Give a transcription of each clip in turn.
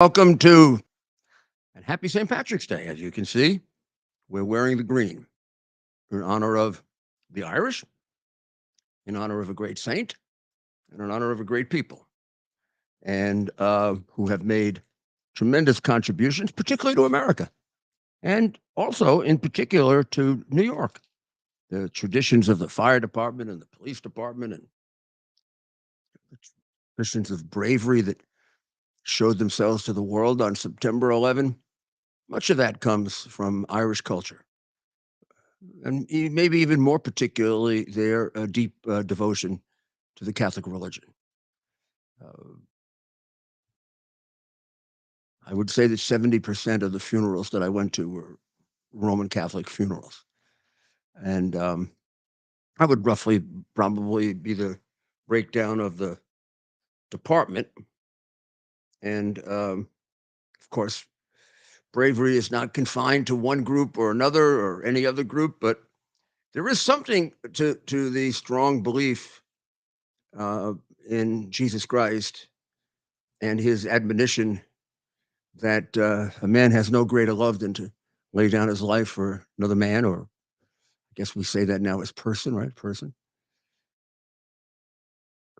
Welcome to and happy St. Patrick's Day. As you can see, we're wearing the green in honor of the Irish, in honor of a great saint, and in honor of a great people, and who have made tremendous contributions, particularly to America, and also in particular to New York. The traditions of the fire department and the police department, and the traditions of bravery that showed themselves to the world on September 11. Much of that comes from Irish culture. And maybe even more particularly their deep devotion to the Catholic religion. Uh, I would say that 70% of the funerals that I went to were Roman Catholic funerals. And I would roughly probably be the breakdown of the department. And of course, bravery is not confined to one group or another or any other group, but there is something to the strong belief uh, in Jesus Christ and his admonition that a man has no greater love than to lay down his life for another man, or I guess we say that now as person, right? Person.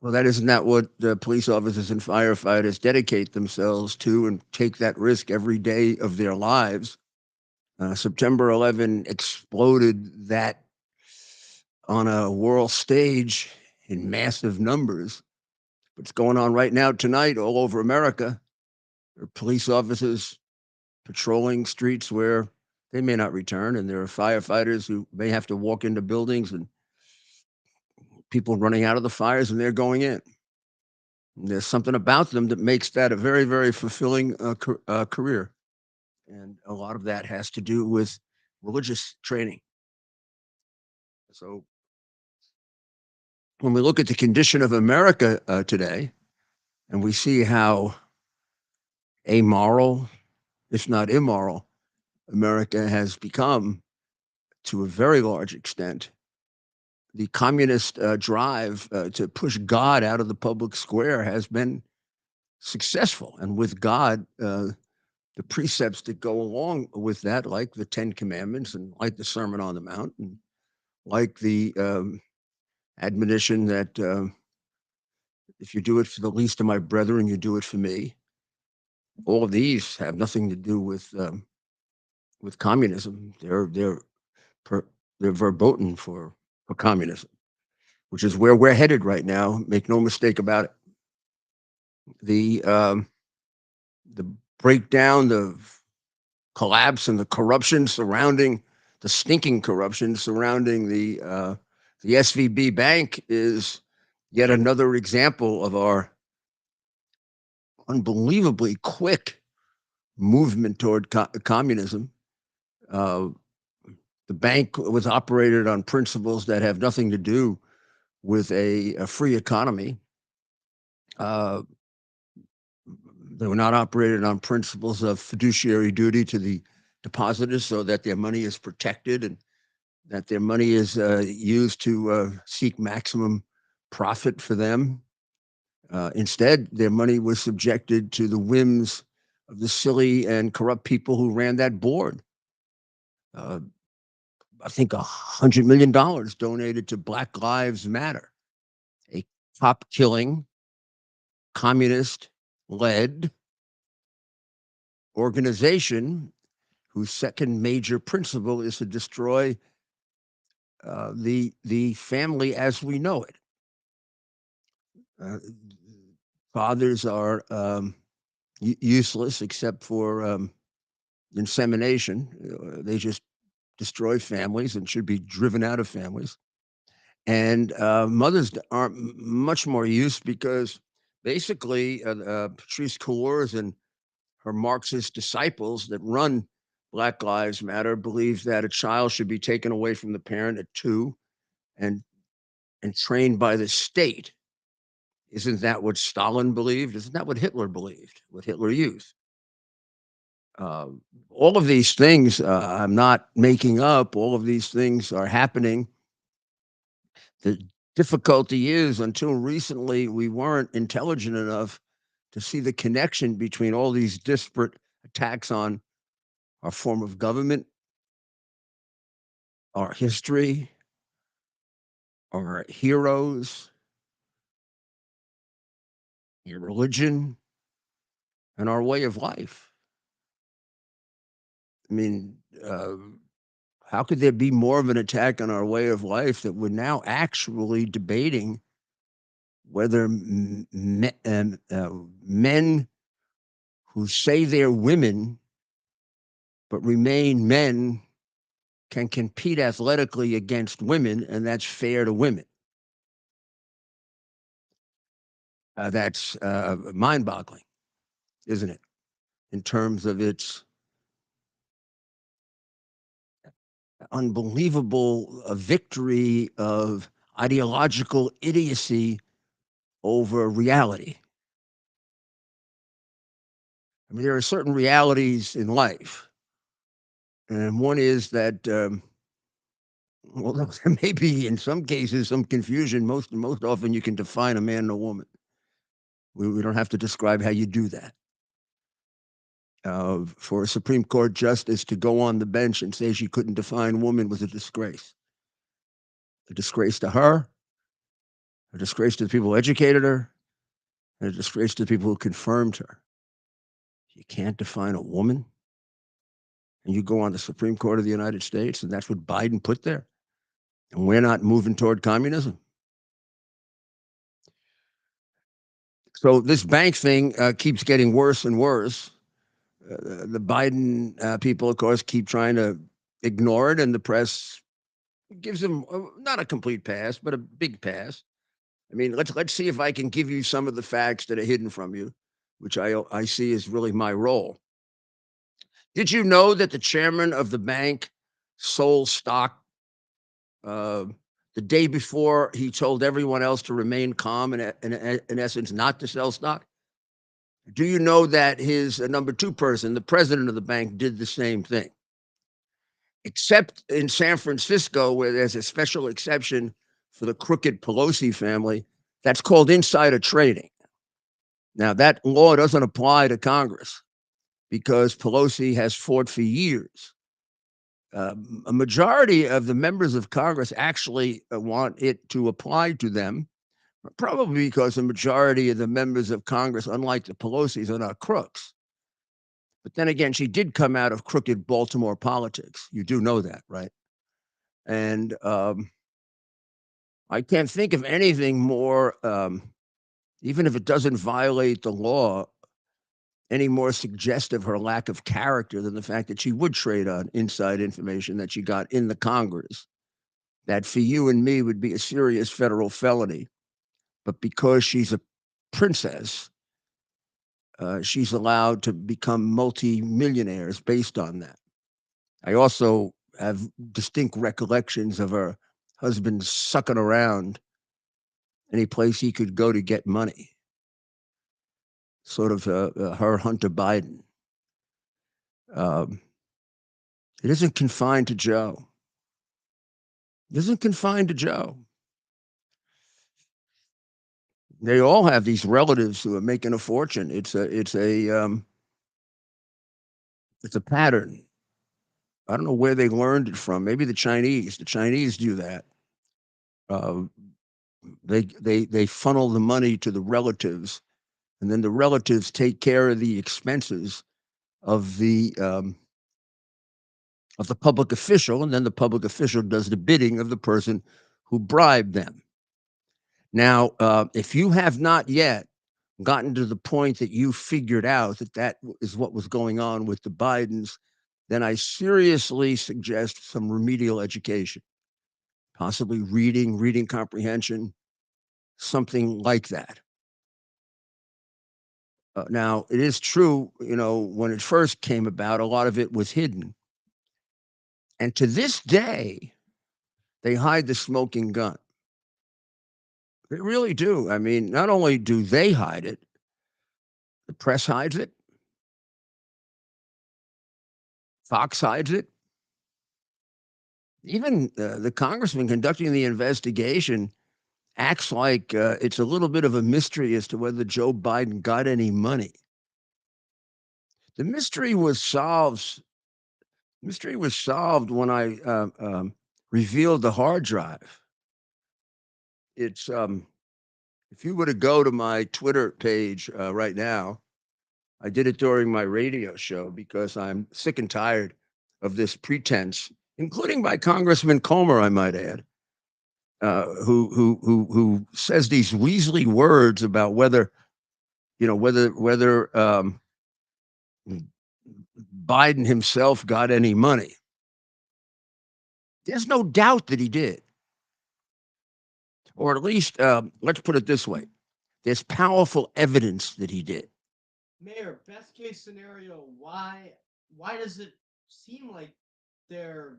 Well, that isn't that what police officers and firefighters dedicate themselves to and take that risk every day of their lives. September 11 exploded that on a world stage in massive numbers. What's going on right now tonight all over America are police officers patrolling streets where they may not return, and there are firefighters who may have to walk into buildings and people running out of the fires and they're going in. And there's something about them that makes that a very, very fulfilling career. And a lot of that has to do with religious training. So when we look at the condition of America today, and we see how amoral, if not immoral, America has become to a very large extent, the communist drive to push God out of the public square has been successful. And with God, the precepts that go along with that, like the Ten Commandments and like the Sermon on the Mount, and like the admonition that if you do it for the least of my brethren, you do it for me. All of these have nothing to do with communism. Per, they're verboten for communism, which is where we're headed right now. Make no mistake about it. The the breakdown, the collapse, and the corruption surrounding the stinking corruption surrounding the SVB bank is yet another example of our unbelievably quick movement toward communism. Uh, the bank was operated on principles that have nothing to do with a free economy. Uh, they were not operated on principles of fiduciary duty to the depositors so that their money is protected and that their money is used to seek maximum profit for them. Instead, their money was subjected to the whims of the silly and corrupt people who ran that board. Uh, I think $100 million donated to Black Lives Matter, a cop killing, communist led organization whose second major principle is to destroy the family as we know it. Uh, Fathers are useless except for insemination. They just destroy families and should be driven out of families. And mothers aren't much more use because basically Patrice Kahlur's and her Marxist disciples that run Black Lives Matter believe that a child should be taken away from the parent at 2 and and trained by the state. Isn't that what Stalin believed? Isn't that what Hitler believed? What Hitler used? Uh, all of these things I'm not making up. All of these things are happening. The difficulty is, until recently, we weren't intelligent enough to see the connection between all these disparate attacks on our form of government, our history, our heroes, your religion, and our way of life. I mean, how could there be more of an attack on our way of life that we're now actually debating whether men who say they're women but remain men can compete athletically against women, and that's fair to women? That's mind boggling, isn't it? In terms of its unbelievable victory of ideological idiocy over reality. I mean, there are certain realities in life, and one is that, well, there may be in some cases some confusion. Most often, you can define a man and a woman. We don't have to describe how you do that. For a Supreme Court justice to go on the bench and say she couldn't define woman was a disgrace to her, a disgrace to the people who educated her, and a disgrace to the people who confirmed her. You can't define a woman, and you go on the Supreme Court of the United States, and that's what Biden put there. And we're not moving toward communism. So this bank thing keeps getting worse and worse. The Biden people, of course, keep trying to ignore it, and the press gives them not a complete pass, but a big pass. I mean, let's see if I can give you some of the facts that are hidden from you, which I see is really my role. Did you know that the chairman of the bank sold stock uh, the day before he told everyone else to remain calm and, in essence, not to sell stock? Do you know that his number two person, the president of the bank, did the same thing? Except in San Francisco, where there's a special exception for the crooked Pelosi family, that's called insider trading. Now, that law doesn't apply to Congress because Pelosi has fought for years. A majority of the members of Congress actually want it to apply to them, probably because the majority of the members of Congress, unlike the Pelosi's, are not crooks. But then again, she did come out of crooked Baltimore politics. You do know that, right? And I can't think of anything more, even if it doesn't violate the law, any more suggestive of her lack of character than the fact that she would trade on inside information that she got in the Congress. That for you and me would be a serious federal felony. But because she's a princess, she's allowed to become multi-millionaires based on that. I also have distinct recollections of her husband sucking around any place he could go to get money, sort of her Hunter Biden. Um, it isn't confined to Joe. It isn't confined to Joe. They all have these relatives who are making a fortune. It's a pattern. I don't know where they learned it from. Maybe the Chinese. The Chinese do that. Uh, they funnel the money to the relatives, and then the relatives take care of the expenses of the public official, and then the public official does the bidding of the person who bribed them. Now, if you have not yet gotten to the point that you figured out that that is what was going on with the Bidens, then I seriously suggest some remedial education, possibly reading comprehension, something like that. Now, it is true, when it first came about, a lot of it was hidden. And to this day, they hide the smoking gun. They really do. I mean, not only do they hide it, the press hides it, Fox hides it. Even the congressman conducting the investigation acts like it's a little bit of a mystery as to whether Joe Biden got any money. The mystery was solved when I revealed the hard drive. It's if you were to go to my Twitter page right now, I did it during my radio show because I'm sick and tired of this pretense, including by Congressman Comer, I might add, who says these weaselly words about whether whether Biden himself got any money. There's no doubt that he did, or at least let's put it this way: there's powerful evidence that he did. Mayor, best case scenario, why does it seem like they're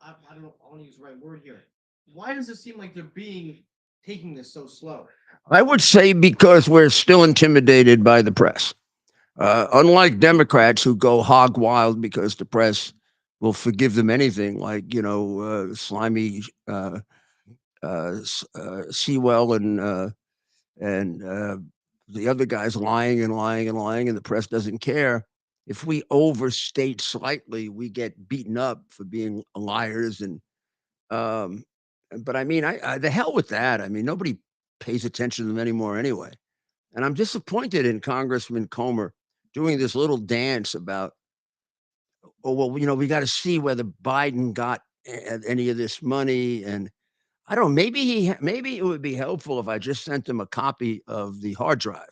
I don't know, I want to use the right word here. Why does it seem like they're being taking this so slow? I would say because we're still intimidated by the press. Unlike Democrats who go hog wild because the press will forgive them anything, like slimy Sewell and the other guys lying and lying and lying, and the press doesn't care. If we overstate slightly, we get beaten up for being liars. And um, but I mean, the hell with that. I mean, nobody pays attention to them anymore anyway. And I'm disappointed in Congressman Comer doing this little dance about, oh well, we got to see whether Biden got any of this money. And I don't know, maybe it would be helpful if I just sent him a copy of the hard drive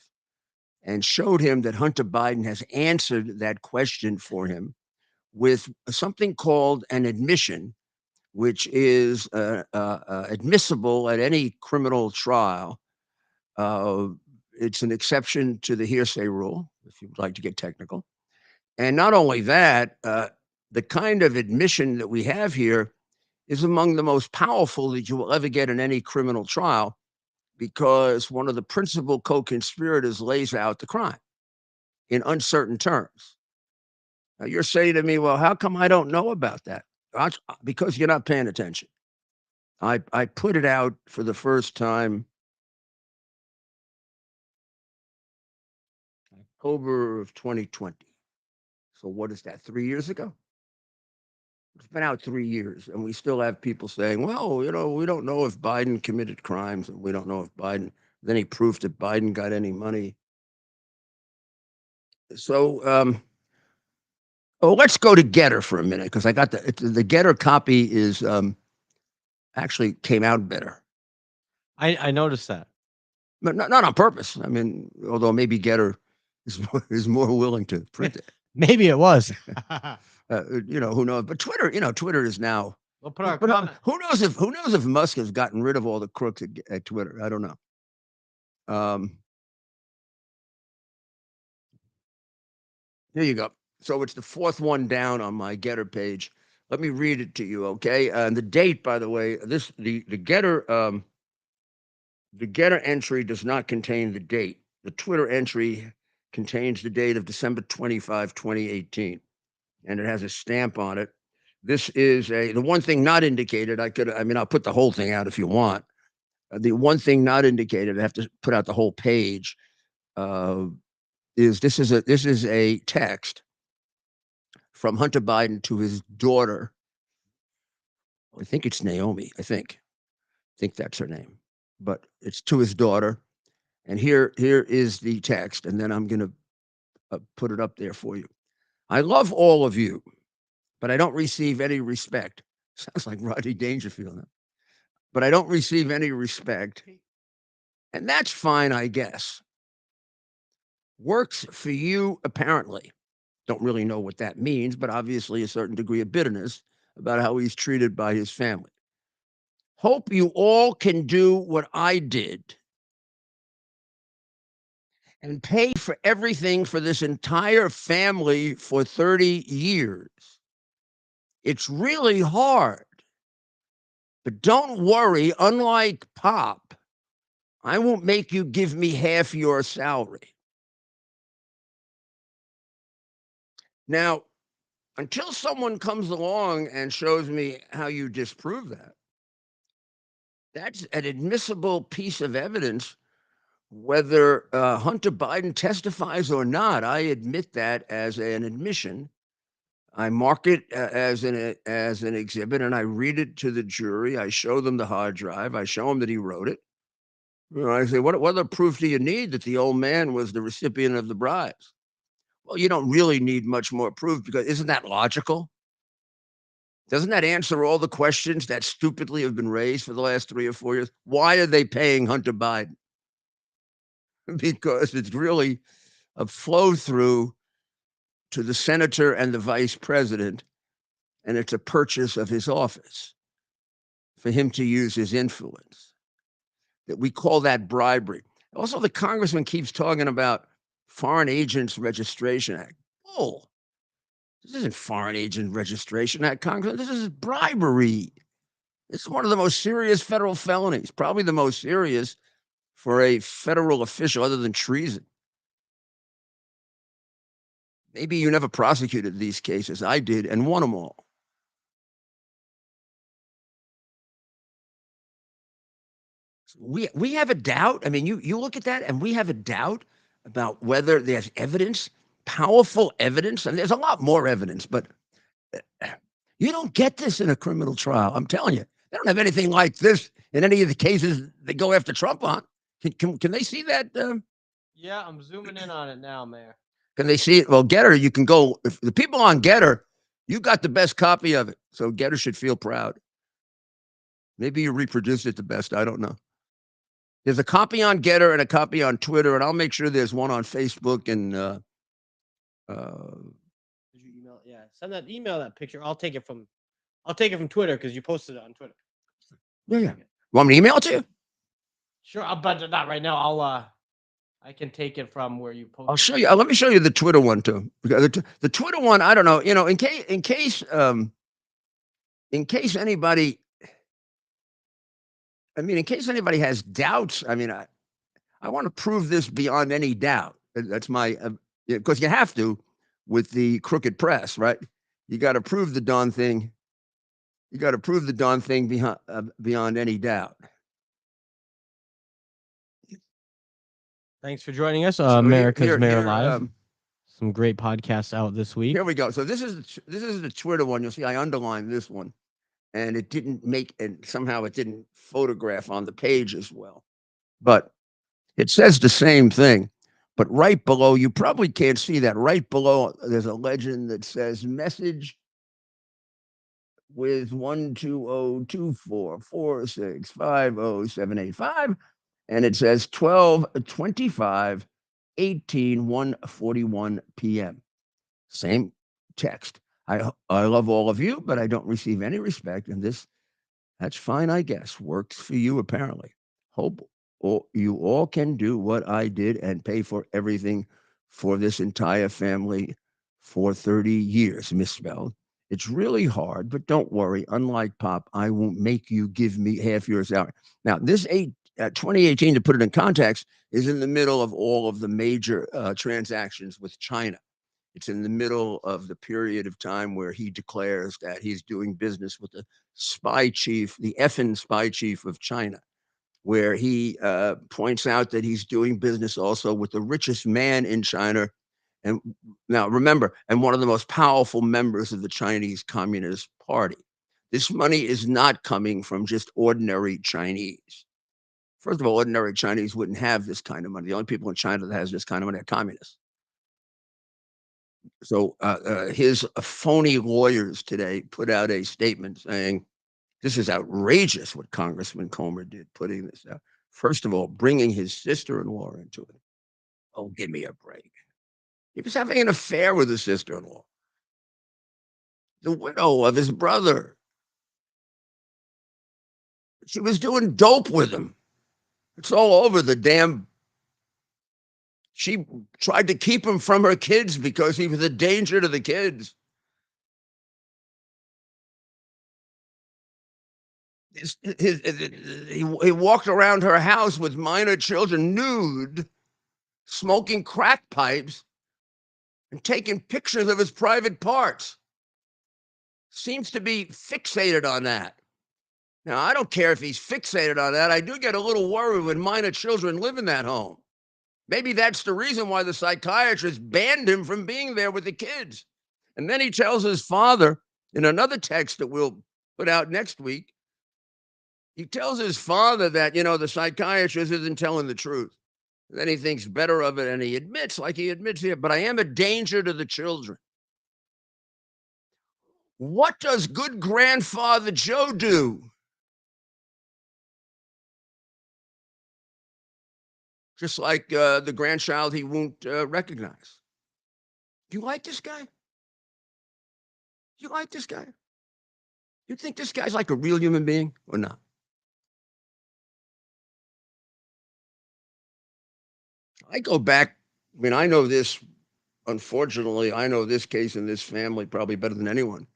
and showed him that Hunter Biden has answered that question for him with something called an admission, which is admissible at any criminal trial. Uh, it's an exception to the hearsay rule, if you'd like to get technical. And not only that, the kind of admission that we have here is among the most powerful that you will ever get in any criminal trial because one of the principal co conspirators lays out the crime in uncertain terms. Now, you're saying to me, well, how come I don't know about that? Because you're not paying attention. I put it out for the first time October of 2020. So what is that? 3 years ago? It's been out 3 years, and we still have people saying, "Well, we don't know if Biden committed crimes, and we don't know if Biden." Then he proved that Biden got any money. So, let's go to Getter for a minute because I got the Getter copy is actually came out better, I noticed that. but not on purpose. I mean, although maybe Getter is more willing to print it. Maybe it was. Who knows? But Twitter is now. We'll put our But comment. who knows if Musk has gotten rid of all the crooks at Twitter? I don't know. Um, Here you go. So it's the fourth one down on my Getter page. Let me read it to you, okay? And the date, by the way, the Getter entry does not contain the date. The Twitter entry contains the date of December 25, 2018, and it has a stamp on it. This is the one thing not indicated. I'll put the whole thing out if you want. The one thing not indicated, I have to put out the whole page. Uh, is this is a text from Hunter Biden to his daughter. I think it's Naomi. I think that's her name, but it's to his daughter. And here is the text, and then I'm going to put it up there for you. I love all of you, but I don't receive any respect. Sounds like Rodney Dangerfield. Huh? But I don't receive any respect, and that's fine, I guess. Works for you, apparently. Don't really know what that means, but obviously a certain degree of bitterness about how he's treated by his family. Hope you all can do what I did and pay for everything for this entire family for 30 years. It's really hard. But don't worry, unlike Pop, I won't make you give me half your salary. Now, until someone comes along and shows me how you disprove that, That's an admissible piece of evidence, whether Hunter Biden testifies or not. I admit that as an admission. I mark it as an exhibit, and I read it to the jury. I show them the hard drive. I show them that he wrote it. I say, what other proof do you need that the old man was the recipient of the bribes? Well, you don't really need much more proof, because isn't that logical? Doesn't that answer all the questions that stupidly have been raised for the last 3 or 4 years? Why are they paying Hunter Biden? Because it's really a flow through to the senator and the vice president, and it's a purchase of his office for him to use his influence. That we call that bribery. Also, the congressman keeps talking about Foreign Agents Registration Act. Bull. This isn't Foreign Agent Registration Act, Congressman. This is bribery. It's one of the most serious federal felonies, probably the most serious for a federal official other than treason. Maybe you never prosecuted these cases. I did and won them all. We have a doubt. I mean, you look at that and we have a doubt about whether there's evidence, powerful evidence, and there's a lot more evidence, but you don't get this in a criminal trial. I'm telling you, they don't have anything like this in any of the cases they go after Trump on. Can they see that? Yeah, I'm zooming in on it now, Mayor. Can they see it? Well, Getter, you can go. If the people on Getter, you got the best copy of it, so Getter should feel proud. Maybe you reproduced it the best. I don't know. There's a copy on Getter and a copy on Twitter, and I'll make sure there's one on Facebook and. Did you email? Yeah, send that email that picture. I'll take it from Twitter because you posted it on Twitter. Yeah. Want me to email it to you? Sure, but not right now. I can take it from where you posted. I'll show you. Let me show you the Twitter one too. Because the Twitter one, I don't know. In case anybody, in case anybody has doubts, I want to prove this beyond any doubt. That's my, because you have to with the crooked press, right? You got to prove the darn thing. You got to prove the darn thing beyond any doubt. Thanks for joining us, So America's Mayor Live. Some great podcasts out this week. Here we go. So this is the Twitter one. You'll see I underlined this one, and it didn't make, and somehow it didn't photograph on the page as well. But it says the same thing. But right below, you probably can't see that. Right below, there's a legend that says message with 12024465075, and it says 12:25, 141 p.m. Same text. I love all of you, but I don't receive any respect, and that's fine, I guess. Works for you apparently. Hope you all can do what I did and pay for everything for this entire family for 30 years, misspelled. It's really hard, but don't worry. Unlike Pop, I won't make you give me half your salary. Now, this 2018, to put it in context, is in the middle of all of the major transactions with China. It's in the middle of the period of time where he declares that he's doing business with the spy chief, the effing spy chief of China, where he points out that he's doing business also with the richest man in China. And now remember, and one of the most powerful members of the Chinese Communist Party. This money is not coming from just ordinary Chinese. First of all, ordinary Chinese wouldn't have this kind of money. The only people in China that has this kind of money are communists. So his phony lawyers today put out a statement saying, this is outrageous what Congressman Comer did, putting this out. First of all, bringing his sister-in-law into it. Oh, give me a break. He was having an affair with his sister-in-law, the widow of his brother. She was doing dope with him. It's all over the damn. She tried to keep him from her kids because he was a danger to the kids. He walked around her house with minor children nude, smoking crack pipes, and taking pictures of his private parts. Seems to be fixated on that. Now, I don't care if he's fixated on that. I do get a little worried when minor children live in that home. Maybe that's the reason why the psychiatrist banned him from being there with the kids. And then he tells his father in another text that we'll put out next week, he tells his father that, the psychiatrist isn't telling the truth. Then he thinks better of it, and he admits, like he admits here, but I am a danger to the children. What does good grandfather Joe do? Just like the grandchild he won't recognize. You like this guy? You like this guy? You think this guy's like a real human being or not? I go back. I mean, I know this. Unfortunately, I know this case in this family probably better than anyone,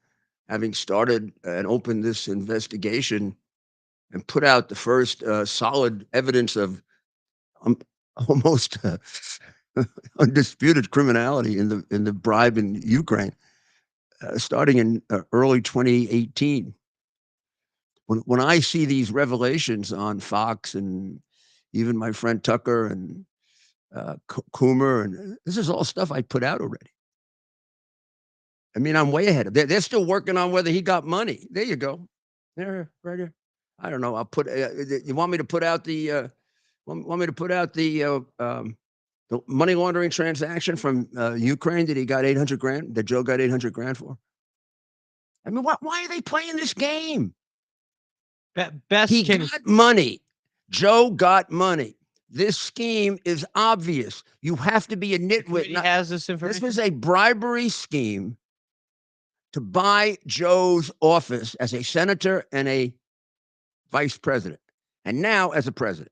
having started and opened this investigation and put out the first solid evidence of um, almost undisputed criminality in the bribe in Ukraine, starting in early 2018. When I see these revelations on Fox and even my friend Tucker and Coomer, and this is all stuff I put out already. I mean, I'm way ahead of. They're still working on whether he got money. There you go. There, right here. I don't know. I'll put. You want me to put out the? Want me to put out the money laundering transaction from Ukraine that he got 800 grand? That Joe got 800 grand for? I mean, why are they playing this game? Best He case. got money. Joe got money. This scheme is obvious. You have to be a nitwit. He has this This information. was a bribery scheme to buy Joe's office as a senator and a vice president, and now as a president.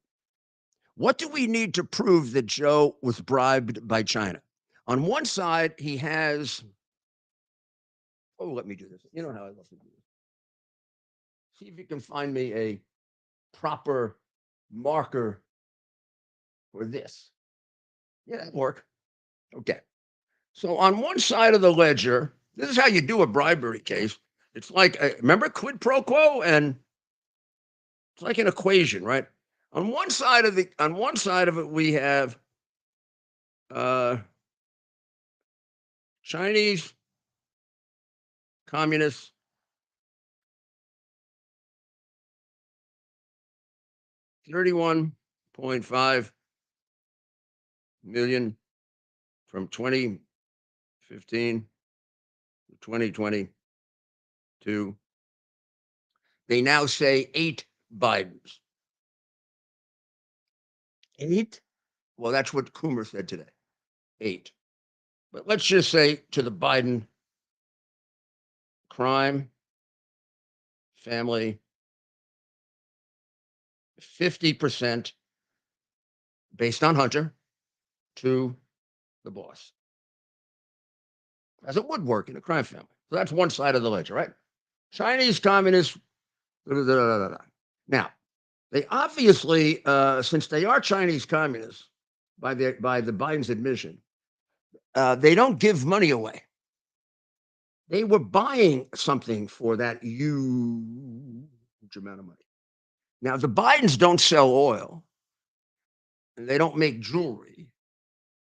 What do we need to prove that Joe was bribed by China? On one side, he has. Oh, let me do this. You know how I love to do this. See if you can find me a proper marker for this. Yeah, that'll work. Okay. So on one side of the ledger, this is how you do a bribery case. It's like, remember quid pro quo, and it's like an equation, right? On one side of it, we have uh, Chinese communists, 31.5 million from 2015 to 2022. They now say 8 Bidens. 8? Well, that's what Coomer said today. 8. But let's just say to the Biden crime, family, 50% based on Hunter to the boss, as it would work in a crime family. So that's one side of the ledger, right? Chinese communists. Now, they obviously, since they are Chinese communists, by the Biden's admission, they don't give money away. They were buying something for that huge amount of money. Now, the Bidens don't sell oil, and they don't make jewelry.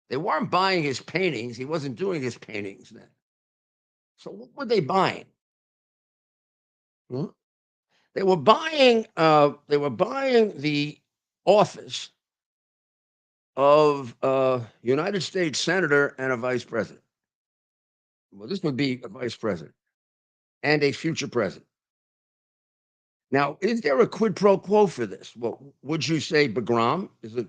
They weren't buying his paintings. He wasn't doing his paintings then. So what were they buying? Hmm? They were buying. They were buying the office of a United States senator and a vice president. Well, this would be a vice president and a future president. Now, is there a quid pro quo for this? Well, would you say Bagram is a?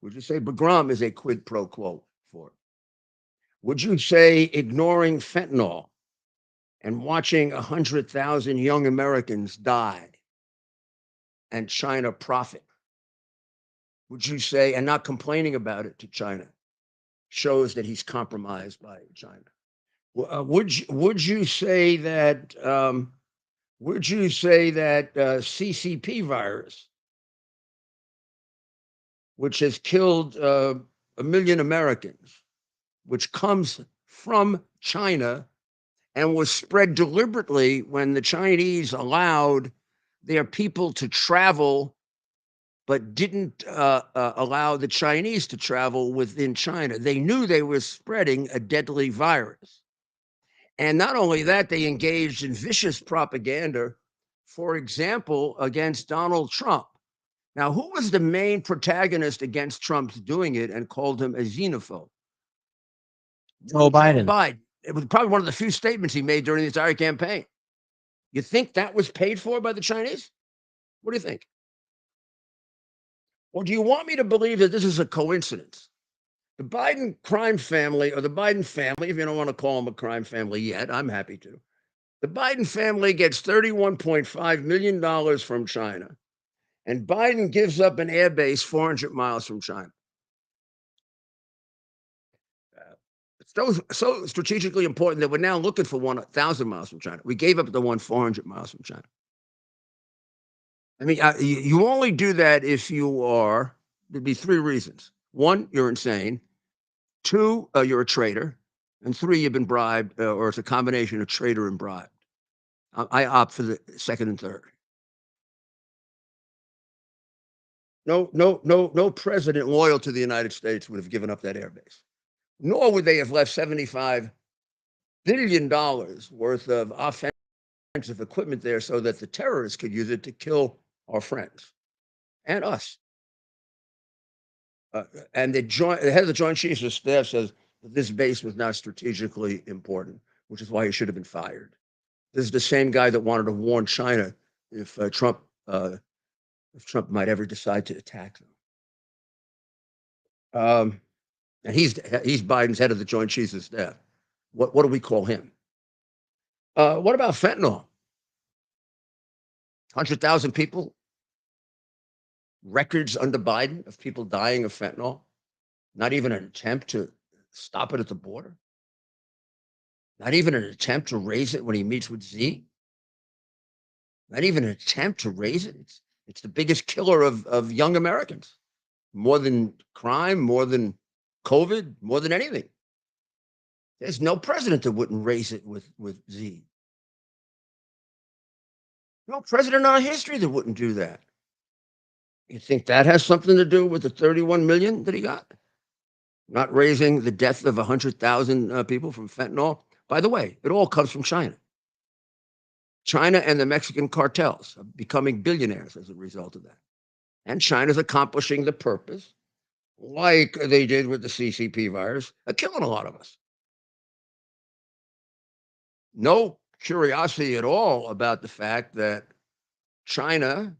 Would you say Bagram is a quid pro quo for it? Would you say ignoring fentanyl and watching 100,000 young Americans die and China profit? Would you say, and not complaining about it to China, shows that he's compromised by China? Would you say that? Would you say that CCP virus, which has killed 1 million Americans, which comes from China and was spread deliberately when the Chinese allowed their people to travel, but didn't allow the Chinese to travel within China. They knew they were spreading a deadly virus. And not only that, they engaged in vicious propaganda, for example, against Donald Trump. Now, who was the main protagonist against Trump's doing it and called him a xenophobe? Joe Joe Biden. Biden. It was probably one of the few statements he made during the entire campaign. You think that was paid for by the Chinese? What do you think? Or do you want me to believe that this is a coincidence? The Biden crime family, or the Biden family, if you don't want to call them a crime family yet, I'm happy to. The Biden family gets $31.5 million from China, and Biden gives up an airbase 400 miles from China. It's so strategically important that we're now looking for 1,000 miles from China. We gave up the one 400 miles from China. I mean, you only do that if you are, there'd be three reasons. One, you're insane. Two, you're a traitor. And three, you've been bribed, or it's a combination of traitor and bribe. I opt for the second and third. No president loyal to the United States would have given up that airbase. Nor would they have left $75 billion worth of offensive equipment there so that the terrorists could use it to kill our friends and us. And the head of the Joint Chiefs of Staff says that this base was not strategically important, which is why he should have been fired. This is the same guy that wanted to warn China if Trump might ever decide to attack them. And he's Biden's head of the Joint Chiefs of Staff. What do we call him? What about fentanyl? 100,000 people, records under Biden of people dying of fentanyl. Not even an attempt to stop it at the border. Not even an attempt to raise it when he meets with Z. Not even an attempt to raise it. It's the biggest killer of young Americans, more than crime, more than COVID, more than anything. There's no president that wouldn't raise it with Z. No president in our history that wouldn't do that. You think that has something to do with the 31 million that he got? Not raising the death of 100,000 people from fentanyl? By the way, it all comes from China. China and the Mexican cartels are becoming billionaires as a result of that. And China's accomplishing the purpose, like they did with the CCP virus, of killing a lot of us. No curiosity at all about the fact that China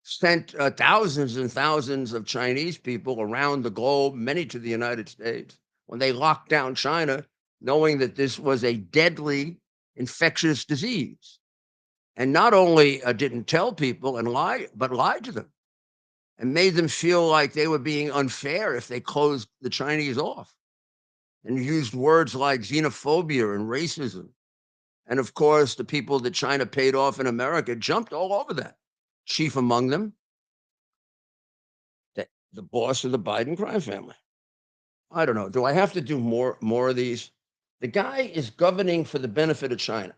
sent thousands and thousands of Chinese people around the globe, many to the United States, when they locked down China, knowing that this was a deadly infectious disease. And not only didn't tell people and lie, but lied to them and made them feel like they were being unfair if they closed the Chinese off and used words like xenophobia and racism. And of course, the people that China paid off in America jumped all over that. Chief among them, the boss of the Biden crime family. I don't know. Do I have to do more of these? The guy is governing for the benefit of China,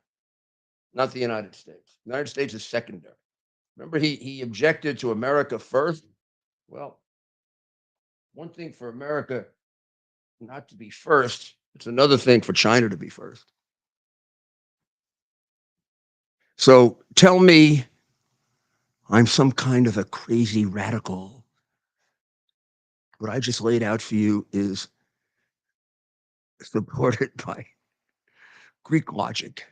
not the United States. The United States is secondary. Remember, he objected to America first. Well, one thing for America not to be first, it's another thing for China to be first. So tell me I'm some kind of a crazy radical. What I just laid out for you is supported by Greek logic,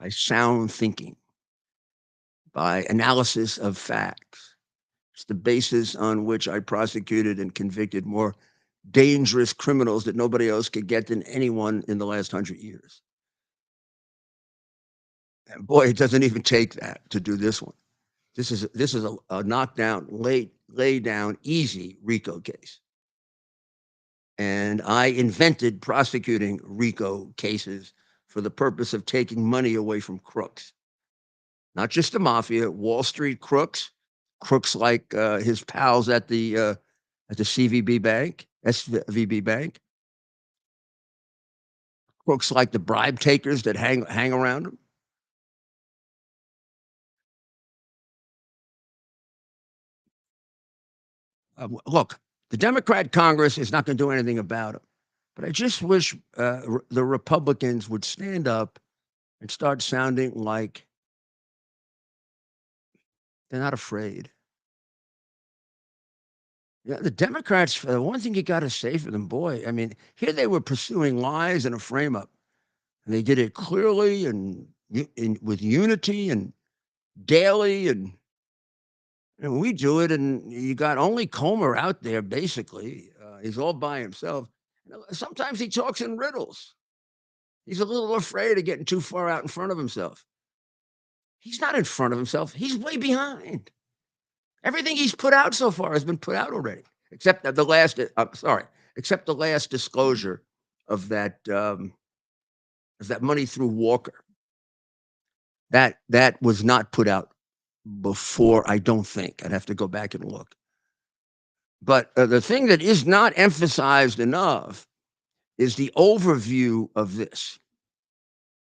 by sound thinking, by analysis of facts. It's the basis on which I prosecuted and convicted more dangerous criminals that nobody else could get than anyone in the last 100 years. And boy, it doesn't even take that to do this one. This is a knockdown, lay down, easy RICO case. And I invented prosecuting RICO cases for the purpose of taking money away from crooks. Not just the mafia, Wall Street crooks, crooks like his pals at the CVB Bank, SVB Bank, crooks like the bribe takers that hang around him. Look, the Democrat Congress is not going to do anything about it. But I just wish the Republicans would stand up and start sounding like they're not afraid. Yeah, the Democrats, the one thing you got to say for them, boy, I mean, here they were pursuing lies and a frame up. And they did it clearly and with unity and daily. And we do it. And you got only Comer out there, basically. He's all by himself. Sometimes he talks in riddles. He's a little afraid of getting too far out in front of himself. He's not in front of himself. He's way behind. Everything he's put out so far has been put out already, except the last. Except the last disclosure of that money through Walker. That was not put out before. I don't think. I'd have to go back and look. But the thing that is not emphasized enough is the overview of this,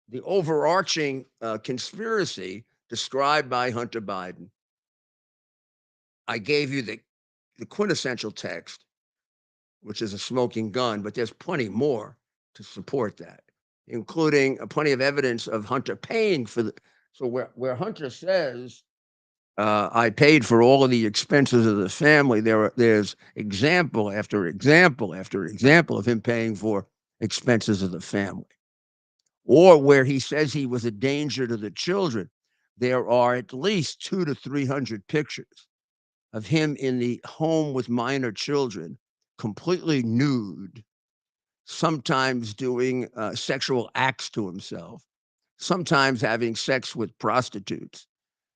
the overarching conspiracy described by Hunter Biden. I gave you the quintessential text, which is a smoking gun, but there's plenty more to support that, including plenty of evidence of Hunter paying for the. So where Hunter says, I paid for all of the expenses of the family, there's example after example after example of him paying for expenses of the family. Or where he says he was a danger to the children, there are at least 200 to 300 pictures of him in the home with minor children, completely nude, sometimes doing sexual acts to himself, sometimes having sex with prostitutes,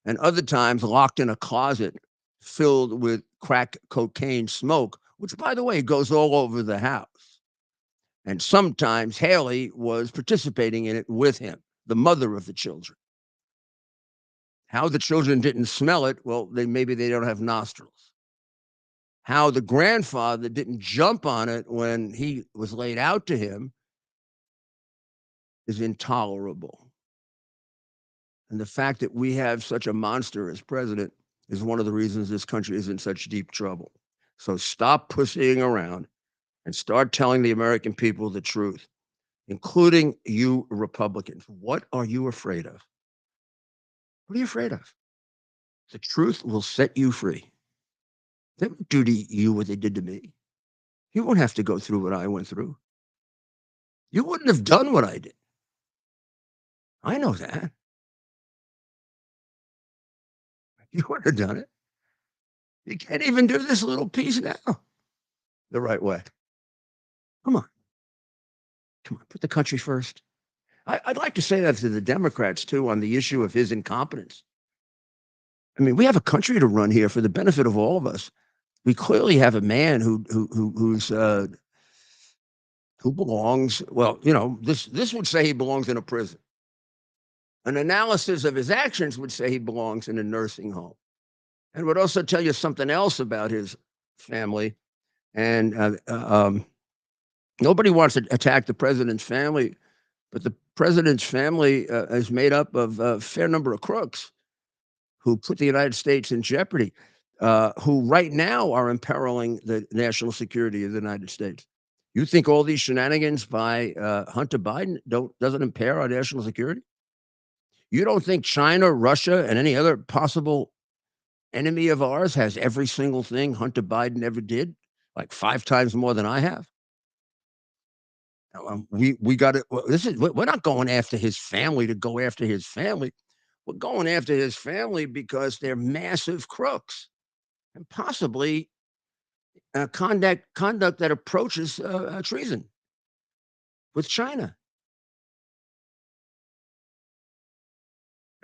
and other times locked in a closet filled with crack cocaine smoke, which, by the way, goes all over the house. And sometimes Haley was participating in it with him, the mother of the children. How the children didn't smell it, well, maybe they don't have nostrils. How the grandfather didn't jump on it when he was laid out to him is intolerable. And the fact that we have such a monster as president is one of the reasons this country is in such deep trouble. So stop pussying around and start telling the American people the truth, including you Republicans. What are you afraid of? What are you afraid of? The truth will set you free. They won't do to you what they did to me. You won't have to go through what I went through. You wouldn't have done what I did. I know that. You wouldn't have done it. You can't even do this little piece now the right way. Come on. Come on. Put the country first. I'd like to say that to the Democrats, too, on the issue of his incompetence. I mean, we have a country to run here for the benefit of all of us. We clearly have a man who belongs. Well, this would say he belongs in a prison. An analysis of his actions would say he belongs in a nursing home, and would also tell you something else about his family. And nobody wants to attack the president's family, but the president's family is made up of a fair number of crooks who put the United States in jeopardy, who right now are imperiling the national security of the United States. You think all these shenanigans by Hunter Biden doesn't impair our national security? You don't think China, Russia, and any other possible enemy of ours has every single thing Hunter Biden ever did, like 5 times more than I have? We got it. This is we're not going after his family to go after his family. We're going after his family because they're massive crooks and possibly conduct that approaches treason with China.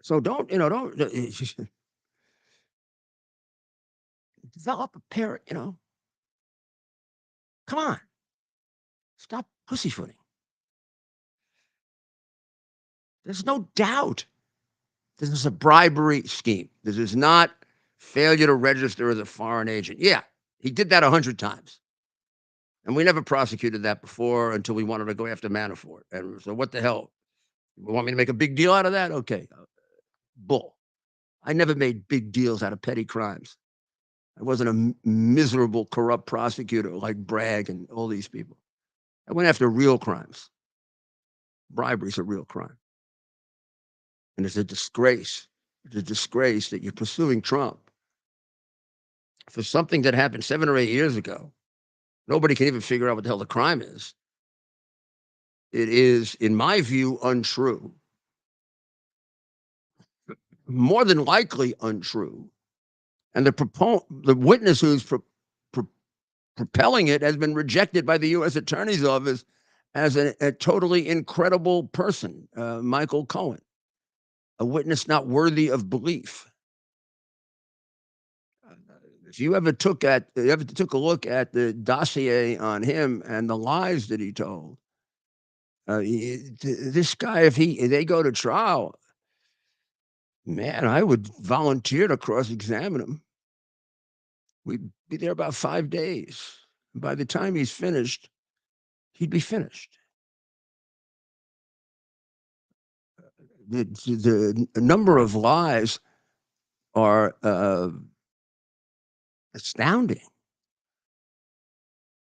So don't develop a pair. Come on, stop pussyfooting. There's no doubt this is a bribery scheme. This is not failure to register as a foreign agent. Yeah, he did that 100 times. And we never prosecuted that before until we wanted to go after Manafort. And so what the hell? You want me to make a big deal out of that? Okay. Bull. I never made big deals out of petty crimes. I wasn't a miserable, corrupt prosecutor like Bragg and all these people. I went after real crimes. Bribery is a real crime. And it's a disgrace. It's a disgrace that you're pursuing Trump for something that happened 7 or 8 years ago. Nobody can even figure out what the hell the crime is. It is, in my view, untrue. More than likely untrue. And the witness who's propelling it has been rejected by the U.S. Attorney's Office as a totally incredible person, Michael Cohen, a witness not worthy of belief. If you ever took a look at the dossier on him and the lies that he told, this guy, if they go to trial, man, I would volunteer to cross-examine him. We'd be there about 5 days. By the time he's finished, he'd be finished. The number of lies are astounding.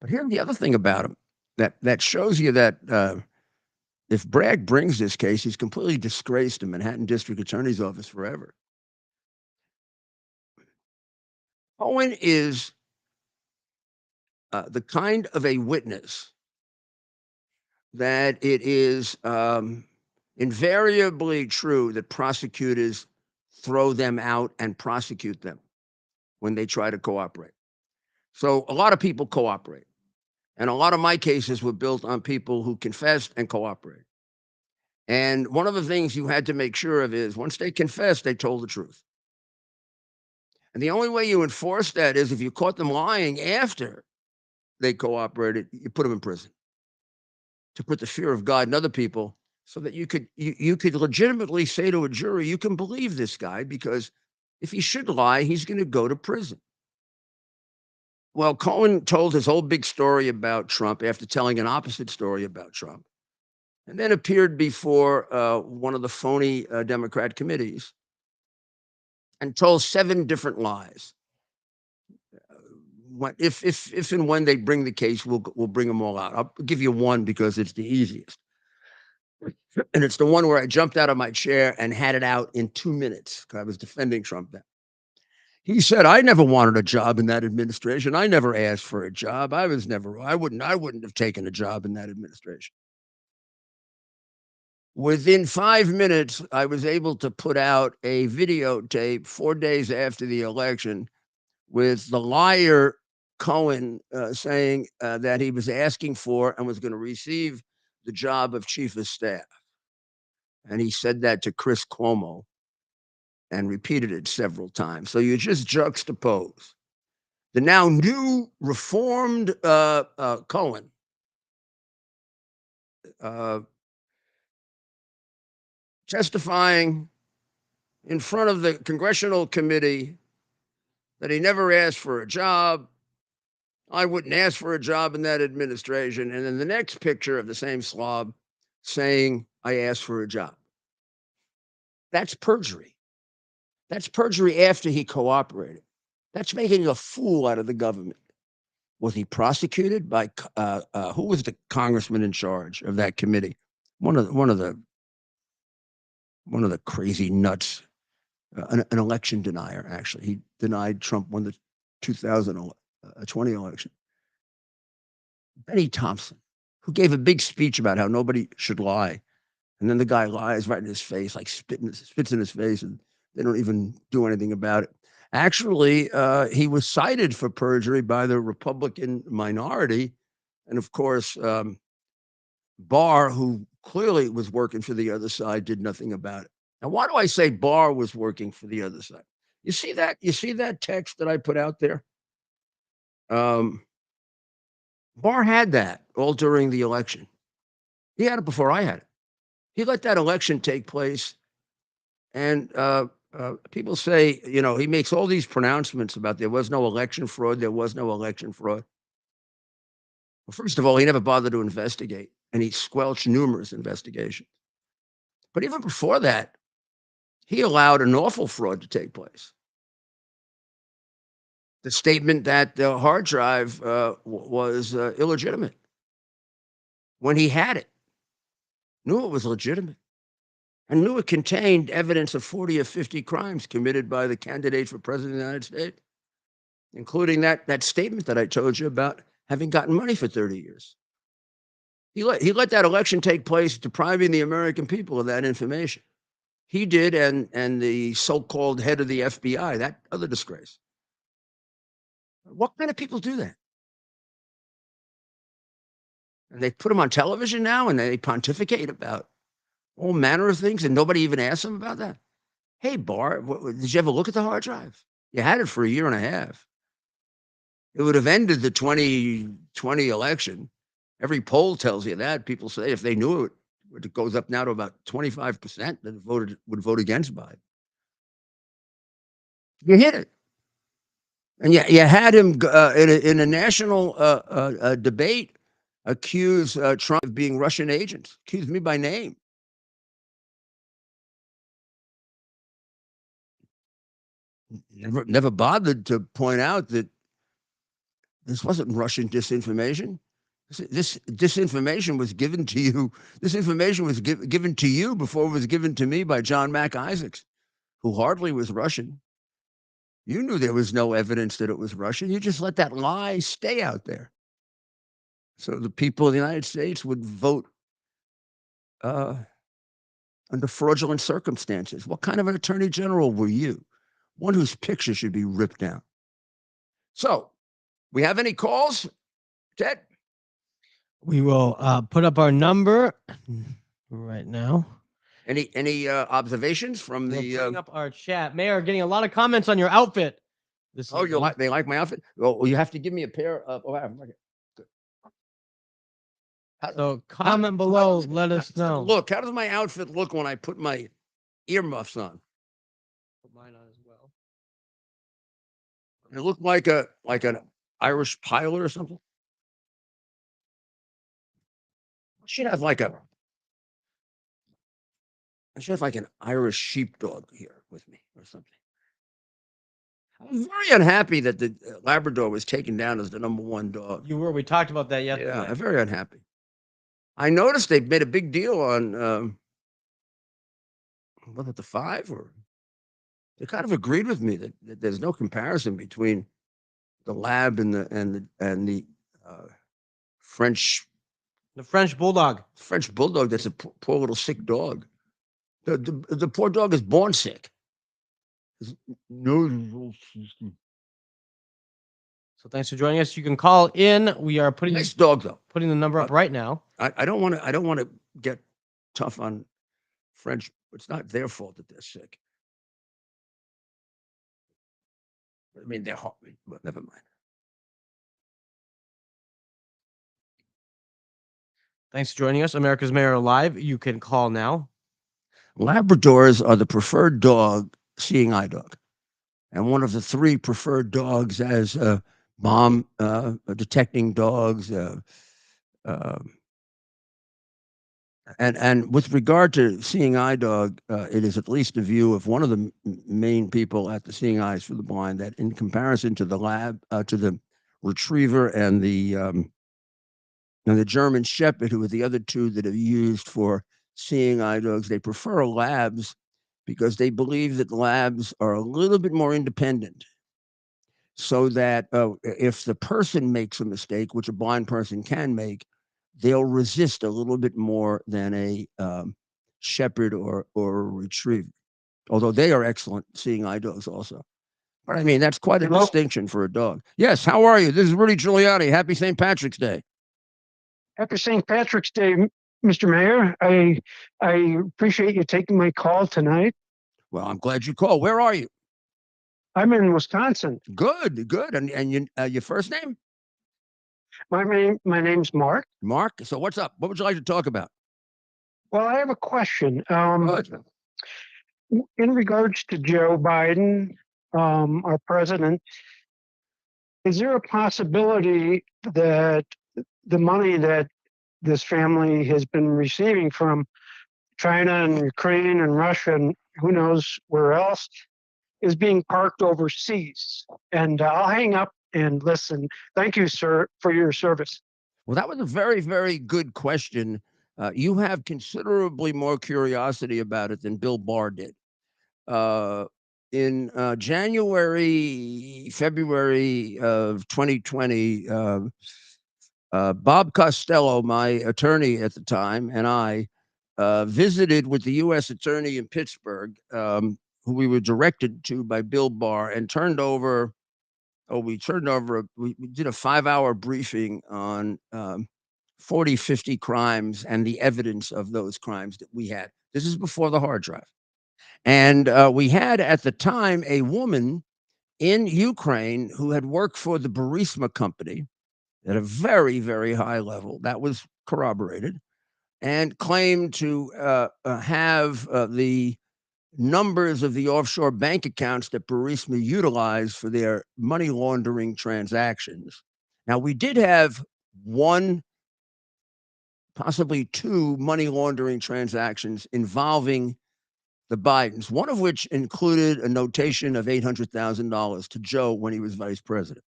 But here's the other thing about him that shows you that if Bragg brings this case, he's completely disgraced the Manhattan District Attorney's Office forever. Cohen is the kind of a witness that it is invariably true that prosecutors throw them out and prosecute them when they try to cooperate. So a lot of people cooperate. And a lot of my cases were built on people who confessed and cooperated. And one of the things you had to make sure of is once they confessed, they told the truth. And the only way you enforce that is if you caught them lying after they cooperated, you put them in prison to put the fear of God in other people so that you could legitimately say to a jury, you can believe this guy because if he should lie, he's going to go to prison. Well, Cohen told his whole big story about Trump after telling an opposite story about Trump, and then appeared before one of the phony Democrat committees and told 7 different lies. If and when they bring the case, we'll bring them all out. I'll give you one because it's the easiest. And it's the one where I jumped out of my chair and had it out in 2 minutes because I was defending Trump then. He said, I never wanted a job in that administration. I never asked for a job. I wouldn't have taken a job in that administration. Within 5 minutes, I was able to put out a videotape 4 days after the election with the liar Cohen saying that he was asking for and was going to receive the job of chief of staff. And he said that to Chris Cuomo and repeated it several times. So you just juxtapose the now new reformed Cohen testifying in front of the congressional committee that he never asked for a job. I wouldn't ask for a job in that administration. And then the next picture of the same slob saying, I asked for a job. That's perjury. That's perjury after he cooperated. That's making a fool out of the government. Was he prosecuted by who was the congressman in charge of that committee? One of the crazy nuts, an election denier. Actually, he denied Trump won the 2020 election. Benny Thompson, who gave a big speech about how nobody should lie, and then the guy lies right in his face, like spits in his face, and they don't even do anything about it. Actually, he was cited for perjury by the Republican minority, and of course, Barr, who clearly was working for the other side, did nothing about it. Now, why do I say Barr was working for the other side? You see that? You see that text that I put out there? Barr had that all during the election. He had it before I had it. He let that election take place, and people say, he makes all these pronouncements about there was no election fraud. There was no election fraud. Well, first of all, he never bothered to investigate, and he squelched numerous investigations. But even before that, he allowed an awful fraud to take place. the statement that the hard drive was illegitimate when he had it, knew it was legitimate, and knew it contained evidence of 40 or 50 crimes committed by the candidate for president of the United States, including that statement that I told you about having gotten money for 30 years. He let that election take place, depriving the American people of that information. He did, and the so-called head of the FBI, that other disgrace. What kind of people do that? And they put them on television now, and they pontificate about all manner of things, and nobody even asks them about that. Hey, Barr, did you ever look at the hard drive? You had it for a year and a half. It would have ended the 2020 election. Every poll tells you that. People say if they knew it goes up now to about 25% that would vote against Biden. You hit it. And you had him in a national debate accuse Trump of being Russian agents, accused me by name. Never bothered to point out that this wasn't Russian disinformation. This disinformation was given to you. This information was given to you before it was given to me by John Mac Isaacs, who hardly was Russian. You knew there was no evidence that it was Russian. You just let that lie stay out there. So the people of the United States would vote under fraudulent circumstances. What kind of an attorney general were you? One whose picture should be ripped down. So, we have any calls, Ted? We will put up our number right now. Any observations from We're the? putting up our chat. Mayor, getting a lot of comments on your outfit. Oh, they like my outfit. Well, you have to give me a pair of. Oh, so comment below. Let us know. Look, how does my outfit look when I put my earmuffs on? Put mine on as well. It look like an Irish pilot or something. I should have like an Irish sheepdog here with me or something. I'm very unhappy that the Labrador was taken down as the #1 dog. You were. We talked about that yesterday. Yeah, I'm very unhappy. I noticed they made a big deal on was it the 5 or they kind of agreed with me that there's no comparison between the lab and the French bulldog. French bulldog. That's a poor little sick dog. The poor dog is born sick. No. So thanks for joining us. You can call in. We are putting Nice dog though. Putting the number up right now. I don't want to get tough on French. It's not their fault that they're sick. I mean, they're hot, but never mind. Thanks for joining us. America's Mayor Live. You can call now. Labradors are the preferred dog, seeing eye dog, and one of the 3 preferred dogs as bomb detecting dogs. And with regard to seeing eye dog, it is at least the view of one of the main people at the Seeing Eyes for the Blind that, in comparison to the lab, to the retriever and the German Shepherd, who are the other 2 that are used for seeing eye dogs, they prefer labs because they believe that labs are a little bit more independent. So that if the person makes a mistake, which a blind person can make, they'll resist a little bit more than a shepherd or a retriever, although they are excellent seeing eye dogs also. But I mean, that's quite a distinction for a dog. Yes, how are you? This is Rudy Giuliani. Happy St. Patrick's Day. Happy St. Patrick's Day, Mr. Mayor. I appreciate you taking my call tonight. Well, I'm glad you called. Where are you? I'm in Wisconsin. Good. And your first name? My name's Mark. Mark. So what's up? What would you like to talk about? Well, I have a question. In regards to Joe Biden, our president, is there a possibility that the money that this family has been receiving from China and Ukraine and Russia and who knows where else is being parked overseas. And I'll hang up and listen. Thank you, sir, for your service. Well, that was a very, very good question. You have considerably more curiosity about it than Bill Barr did. Uh, in January, February of 2020, Bob Costello, my attorney at the time, and I visited with the U.S. attorney in Pittsburgh, who we were directed to by Bill Barr, and turned over. Oh, we did a 5-hour briefing on 40, 50 crimes and the evidence of those crimes that we had. This is before the hard drive. And we had at the time a woman in Ukraine who had worked for the Burisma company at a very, very high level. That was corroborated and claimed to have the numbers of the offshore bank accounts that Burisma utilized for their money laundering transactions. Now, we did have one, possibly two money laundering transactions involving the Bidens, one of which included a notation of $800,000 to Joe when he was vice president.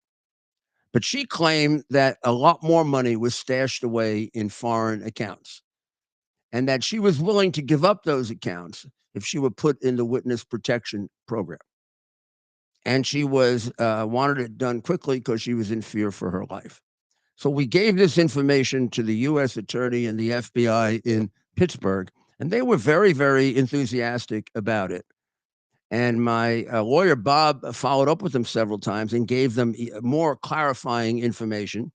But she claimed that a lot more money was stashed away in foreign accounts and that she was willing to give up those accounts if she were put in the witness protection program. And she was wanted it done quickly because she was in fear for her life. So we gave this information to the U.S. attorney and the FBI in Pittsburgh, and they were very, very enthusiastic about it. And my lawyer, Bob, followed up with them several times and gave them more clarifying information.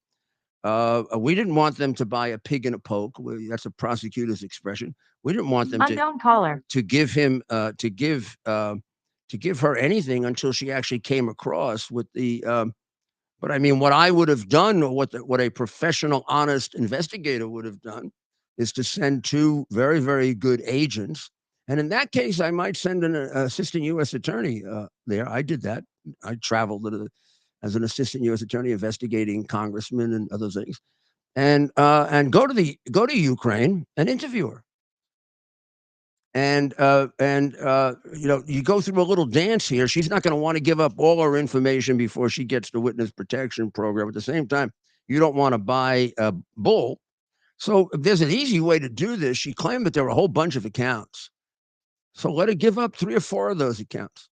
We didn't want them to buy a pig in a poke. That's a prosecutor's expression. We didn't want them Unknown caller. to give him to give her anything until she actually came across with the. But I mean, what I would have done, or what a professional, honest investigator would have done, is to send two very, very good agents. And in that case, I might send an assistant U.S. attorney there. I did that. I traveled as an assistant U.S. attorney investigating congressmen and other things, and go to Ukraine and interview her. And you know, you go through a little dance here. She's not going to want to give up all her information before she gets the witness protection program. At the same time, you don't want to buy a bull. So if there's an easy way to do this, she claimed that there were a whole bunch of accounts. So let her give up 3 or 4 of those accounts.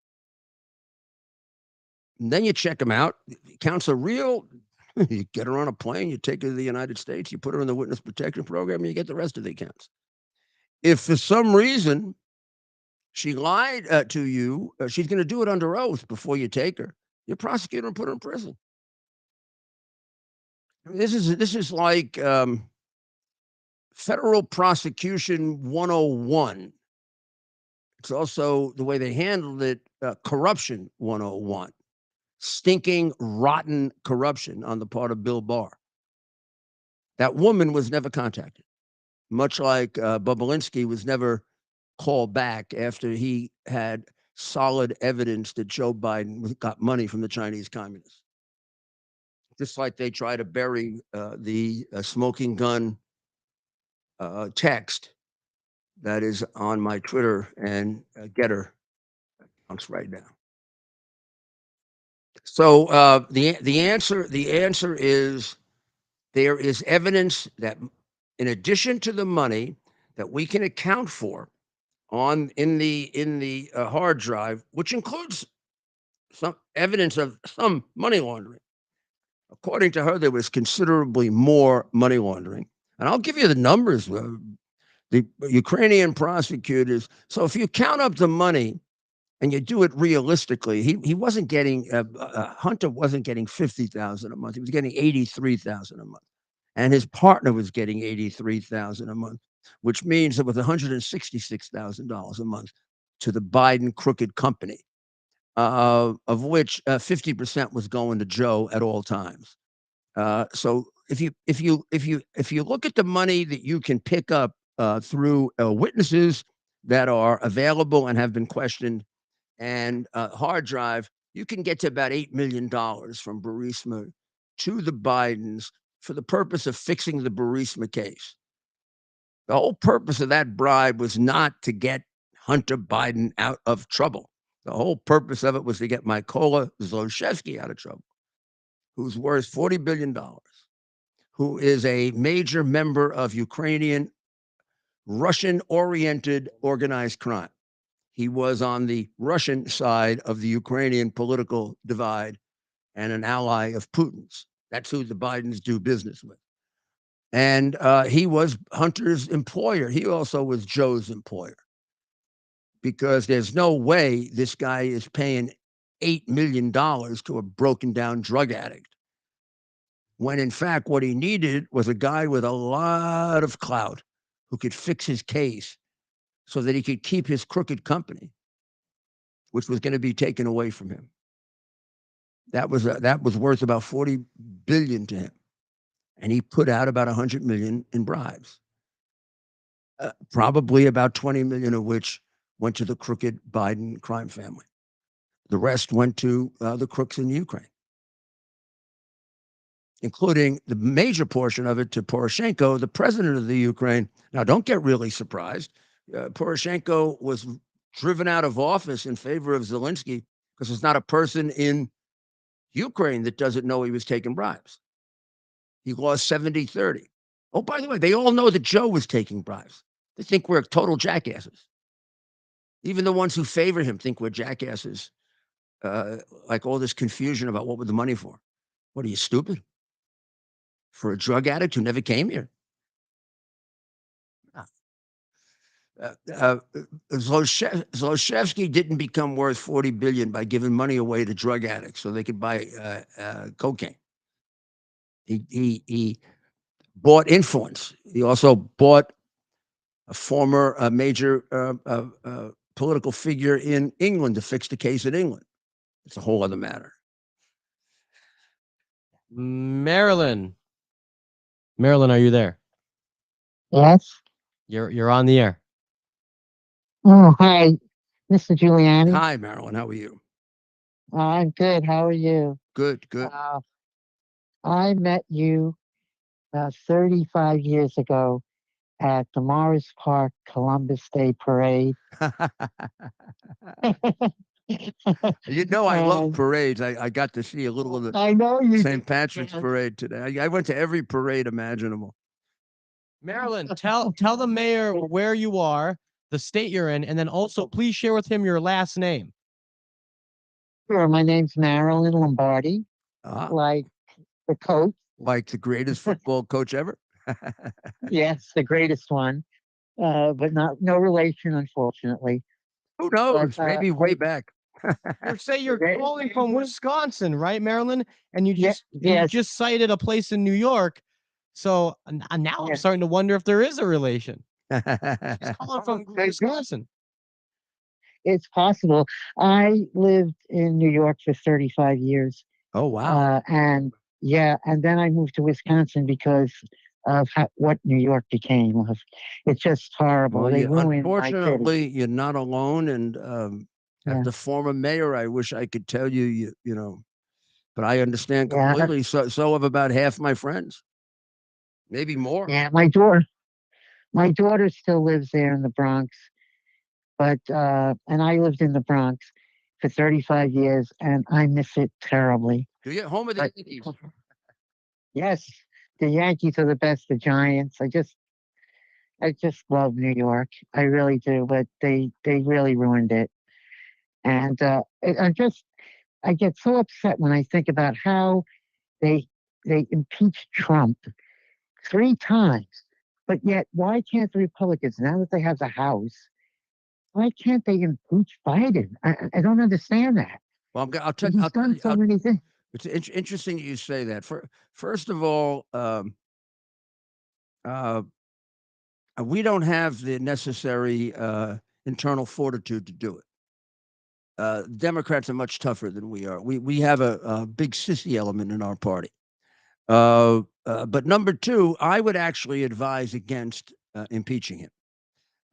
And then you check them out. The accounts are real. You get her on a plane, you take her to the United States, you put her in the witness protection program, and you get the rest of the accounts. If for some reason she lied to you, she's going to do it under oath before you take her. You prosecute her and put her in prison. I mean, this is like federal prosecution 101. It's also the way they handled it, corruption 101. Stinking, rotten corruption on the part of Bill Barr. That woman was never contacted, much like Bobulinski was never called back after he had solid evidence that Joe Biden got money from the Chinese communists. Just like they try to bury the smoking gun text that is on my Twitter and Getter accounts right now. So the answer is there is evidence that, in addition to the money that we can account for in the hard drive, which includes some evidence of some money laundering. According to her, there was considerably more money laundering, and I'll give you the numbers. The Ukrainian prosecutors. So if you count up the money and you do it realistically, he wasn't getting Hunter wasn't getting 50,000 a month. He was getting 83,000 a month, and his partner was getting 83,000 a month, which means that with $166,000 a month to the Biden crooked company, of which 50% was going to Joe at all times. So if you look at the money that you can pick up through witnesses that are available and have been questioned, and hard drive, you can get to about $8 million from Burisma to the Bidens for the purpose of fixing the Burisma case. The whole purpose of that bribe was not to get Hunter Biden out of trouble. The whole purpose of it was to get Mykola Zlochevsky out of trouble, who's worth $40 billion, who is a major member of Ukrainian, Russian oriented organized crime. He was on the Russian side of the Ukrainian political divide and an ally of Putin's. That's who the Bidens do business with. And he was Hunter's employer. He also was Joe's employer, because there's no way this guy is paying $8 million to a broken down drug addict, when in fact what he needed was a guy with a lot of clout who could fix his case so that he could keep his crooked company, which was going to be taken away from him. That was worth about 40 billion to him, and he put out about 100 million in bribes. Probably about 20 million of which went to the crooked Biden crime family. The rest went to the crooks in Ukraine, including the major portion of it to Poroshenko, the president of the Ukraine. Now, don't get really surprised. Poroshenko was driven out of office in favor of Zelensky because there's not a person in Ukraine that doesn't know he was taking bribes. He lost 70-30. Oh, by the way, they all know that Joe was taking bribes. They think we're total jackasses. Even the ones who favor him think we're jackasses. Like all this confusion about what was the money for. What are you, stupid? For a drug addict who never came here? Zlochevsky didn't become worth 40 billion by giving money away to drug addicts so they could buy cocaine. He bought influence. He also bought a former major political figure in England to fix the case in England. It's a whole other matter. Marilyn. Marilyn, are you there? Yes. You're on the air. Oh, hi, Mr. Giuliani. Hi, Marilyn. How are you? I'm good. How are you? Good, good. I met you 35 years ago at the Morris Park Columbus Day Parade. You know, I love And parades. I got to see a little of the I know you St. did, Patrick's yes. parade today. I went to every parade imaginable. Marilyn, tell the mayor where you are, the state you're in, and then also please share with him your last name. Sure, my name's Marilyn Lombardi, like the coach. Like the greatest football coach ever? Yes, the greatest one, but no relation, unfortunately. Who knows? But, Maybe way back. You say you're calling from Wisconsin, right, Marilyn? And you Yes, just cited a place in New York. So now I'm starting to wonder if there is a relation. She's calling from Wisconsin. It's possible. I lived in New York for 35 years. Oh, wow. And then I moved to Wisconsin because of what New York became. It's just horrible. Well, They ruined my city. unfortunately, you're not alone. And as the former mayor, I wish I could tell you, you know, but I understand completely. So have about half my friends, maybe more. Yeah, my daughter still lives there in the Bronx, but and I lived in the Bronx for 35 years, and I miss it terribly. Do you? Home of the Yankees? Yes, the Yankees are the best. The Giants. I just love New York. I really do, but they really ruined it. And I get so upset when I think about how they impeached Trump 3 times, but yet why can't the Republicans, now that they have the House, why can't they impeach Biden? I don't understand that. Well, I'll tell He's done so many things. It's interesting you say that. First of all, we don't have the necessary internal fortitude to do it. Democrats are much tougher than we are. We have a big sissy element in our party. But number two, I would actually advise against impeaching him.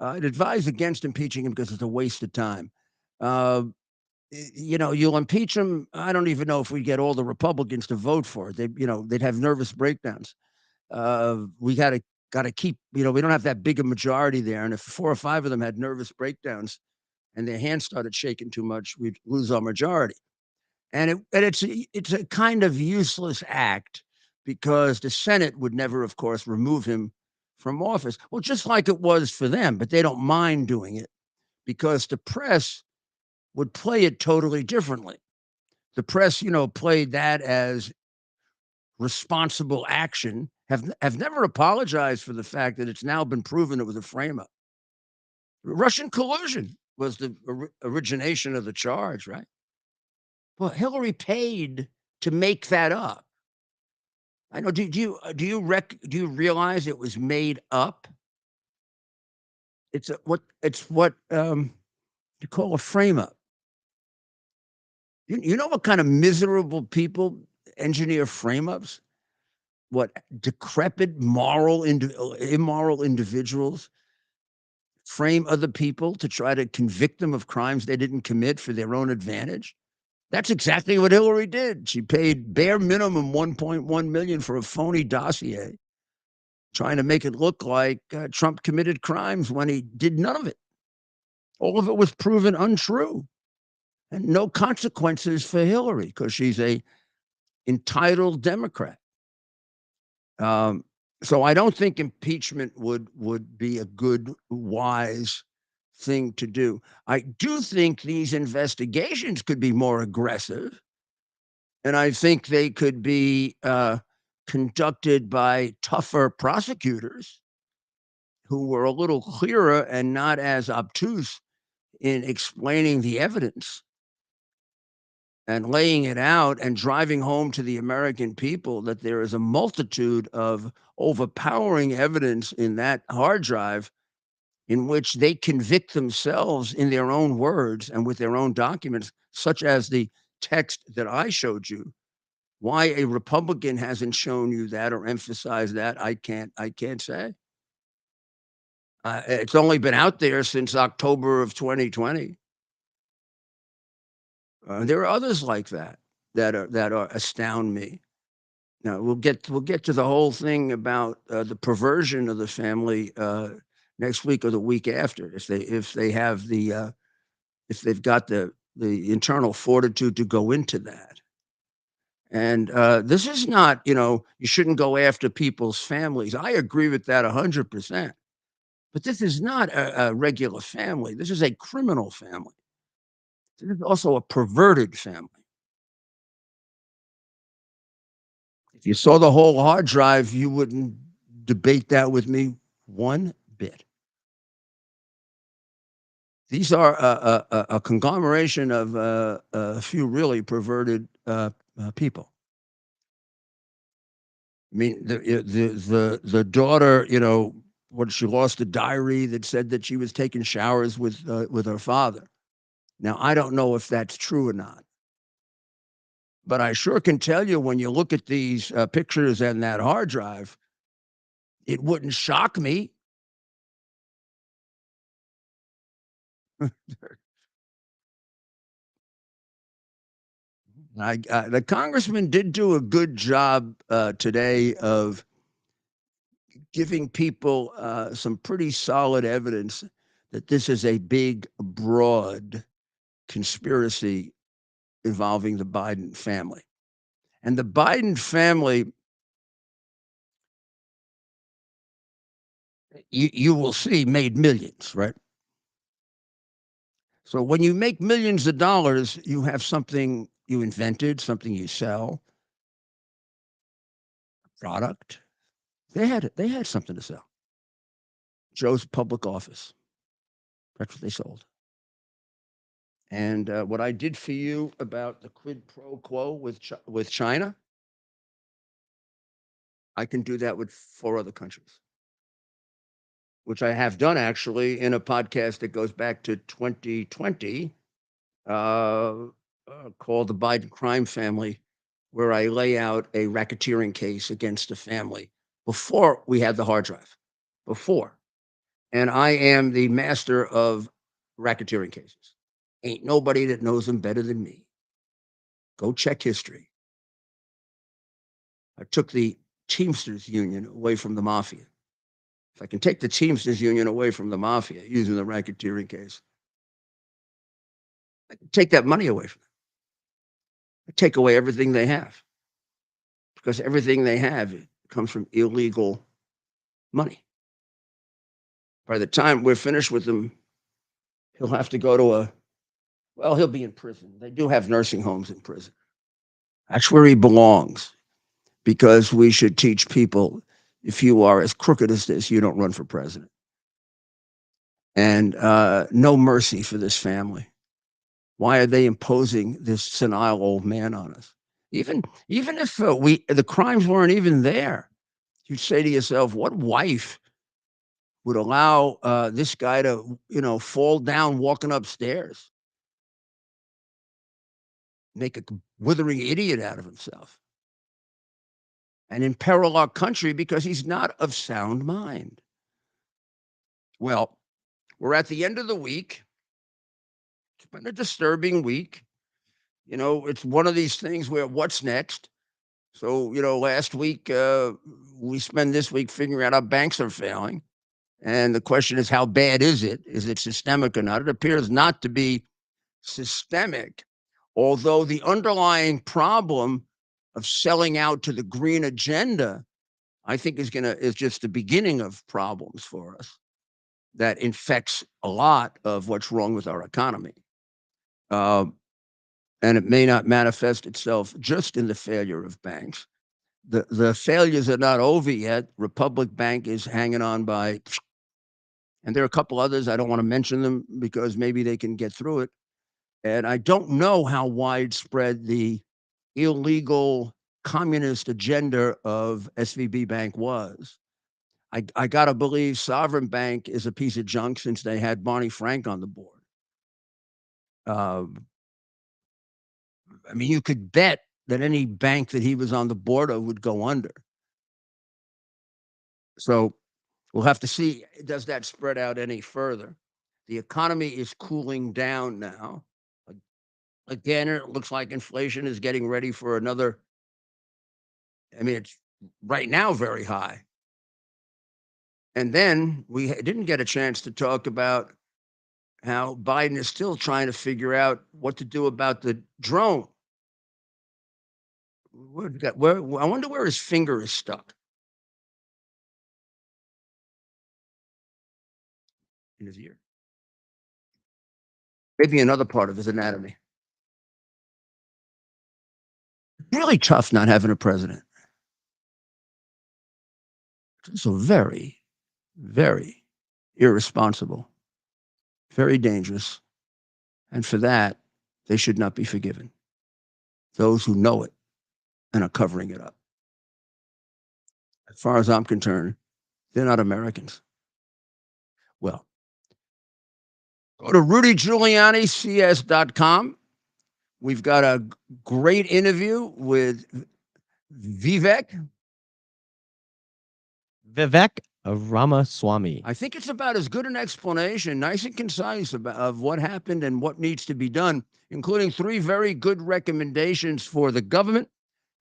I'd advise against impeaching him because it's a waste of time. You know, you'll impeach him. I don't even know if we get all the Republicans to vote for it. They'd have nervous breakdowns. We got to keep. We don't have that big a majority there, and if 4 or 5 of them had nervous breakdowns, and their hands started shaking too much, we'd lose our majority. And it's a kind of useless act because the Senate would never, of course, remove him from office. Well, just like it was for them, but they don't mind doing it because the press would play it totally differently. The press, played that as responsible action, have never apologized for the fact that it's now been proven it was a frame up. Russian collusion was the origination of the charge, right? Well, Hillary paid to make that up. I know. Do you realize it was made up? It's what you call a frame up. You know what kind of miserable people engineer frame ups? What decrepit, immoral individuals frame other people to try to convict them of crimes they didn't commit for their own advantage? That's exactly what Hillary did. She paid bare minimum 1.1 million for a phony dossier, trying to make it look like Trump committed crimes when he did none of it. All of it was proven untrue, and no consequences for Hillary because she's a entitled Democrat. So I don't think impeachment would be a good, wise thing to do. I do think these investigations could be more aggressive, and I think they could be conducted by tougher prosecutors who were a little clearer and not as obtuse in explaining the evidence and laying it out and driving home to the American people that there is a multitude of overpowering evidence in that hard drive in which they convict themselves in their own words and with their own documents, such as the text that I showed you. Why a Republican hasn't shown you that or emphasized that, I can't say. It's only been out there since October of 2020. There are others like that that are astound me. Now we'll get to the whole thing about the perversion of the family next week or the week after, if they have if they've got the internal fortitude to go into that. And this is not, you shouldn't go after people's families. I agree with that 100%. But this is not a regular family. This is a criminal family. This is also a perverted family. If you saw the whole hard drive, you wouldn't debate that with me one bit. These are a conglomeration of a few really perverted people. I mean, the daughter, what she lost a diary that said that she was taking showers with her father. Now, I don't know if that's true or not, but I sure can tell you when you look at these pictures and that hard drive, it wouldn't shock me. The congressman did do a good job today of giving people some pretty solid evidence that this is a big, broad conspiracy involving the Biden family. And the Biden family, you will see, made millions, right? So when you make millions of dollars, you have something you invented, something you sell, a product. They had something to sell. Joe's public office. That's what they sold. And what I did for you about the quid pro quo with China, I can do that with 4 other countries, which I have done actually in a podcast that goes back to 2020, called The Biden Crime Family, where I lay out a racketeering case against the family before we had the hard drive. Before. And I am the master of racketeering cases. Ain't nobody that knows them better than me. Go check history. I took the Teamsters Union away from the mafia. If I can take the Teamsters Union away from the mafia using the racketeering case, take that money away from them. Take away everything they have because everything they have comes from illegal money. By the time we're finished with him, he'll have to go to he'll be in prison. They do have nursing homes in prison. That's where he belongs because we should teach people if you are as crooked as this, you don't run for president. And no mercy for this family. Why are they imposing this senile old man on us? Even if the crimes weren't even there, you'd say to yourself, what wife would allow this guy to, fall down walking upstairs, make a withering idiot out of himself, and imperil our country because he's not of sound mind? Well, we're at the end of the week. It's been a disturbing week. It's one of these things where what's next? So, last week, we spend this week figuring out how banks are failing. And the question is, how bad is it? Is it systemic or not? It appears not to be systemic, although the underlying problem of selling out to the green agenda, I think is just the beginning of problems for us that infects a lot of what's wrong with our economy. Uh, and it may not manifest itself just in the failure of banks. The failures are not over yet. Republic Bank is hanging on by, and there are a couple others. I don't want to mention them because maybe they can get through it. And I don't know how widespread the illegal communist agenda of SVB Bank was. I got to believe Sovereign Bank is a piece of junk since they had Barney Frank on the board. I mean, you could bet that any bank that he was on the board of would go under. So we'll have to see, does that spread out any further? The economy is cooling down now. Again, it looks like inflation is getting ready for another. I mean, it's right now very high. And then we didn't get a chance to talk about how Biden is still trying to figure out what to do about the drone. I wonder where his finger is stuck in his ear. Maybe another part of his anatomy. Really tough not having a president. So very, very irresponsible, very dangerous. And for that, they should not be forgiven. Those who know it and are covering it up. As far as I'm concerned, they're not Americans. Well, go to rudygiulianics.com. We've got a great interview with Vivek. Vivek Ramaswamy. I think it's about as good an explanation, nice and concise, of what happened and what needs to be done, including 3 very good recommendations for the government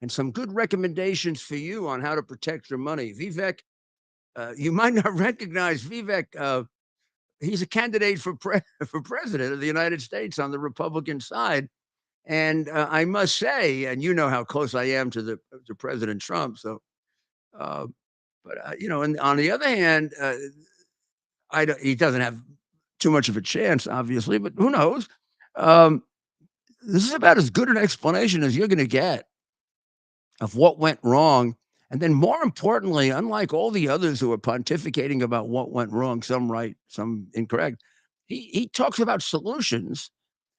and some good recommendations for you on how to protect your money. Vivek, you might not recognize Vivek. He's a candidate for president of the United States on the Republican side. And I must say, and you know how close I am to President Trump. So, but and on the other hand, he doesn't have too much of a chance, obviously. But who knows? Um, this is about as good an explanation as you're going to get of what went wrong. And then, more importantly, unlike all the others who are pontificating about what went wrong, some right, some incorrect, he talks about solutions,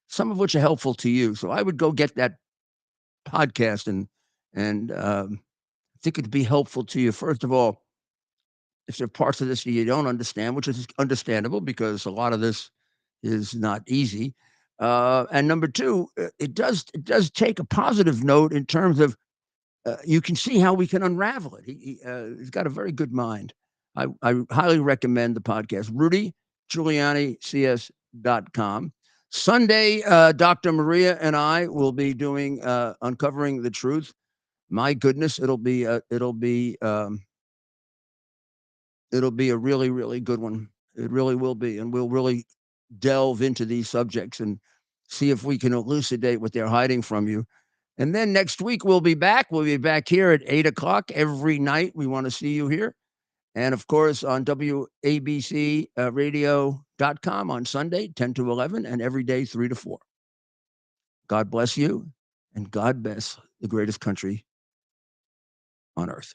some of which are helpful to you. So I would go get that podcast and I think it'd be helpful to you. First of all, if there are parts of this that you don't understand, which is understandable because a lot of this is not easy. And number two, it does take a positive note in terms of you can see how we can unravel it. He's got a very good mind. I highly recommend the podcast. RudyGiulianiCS.com. Sunday, Dr. Maria and I will be doing Uncovering the Truth. My goodness, it'll be a really, really good one. It really will be, and we'll really delve into these subjects and see if we can elucidate what they're hiding from you. And then next week we'll be back. We'll be back here at 8 o'clock every night. We want to see you here. And of course, on WABCradio.com on Sunday, 10 to 11, and every day, 3 to 4. God bless you, and God bless the greatest country on earth.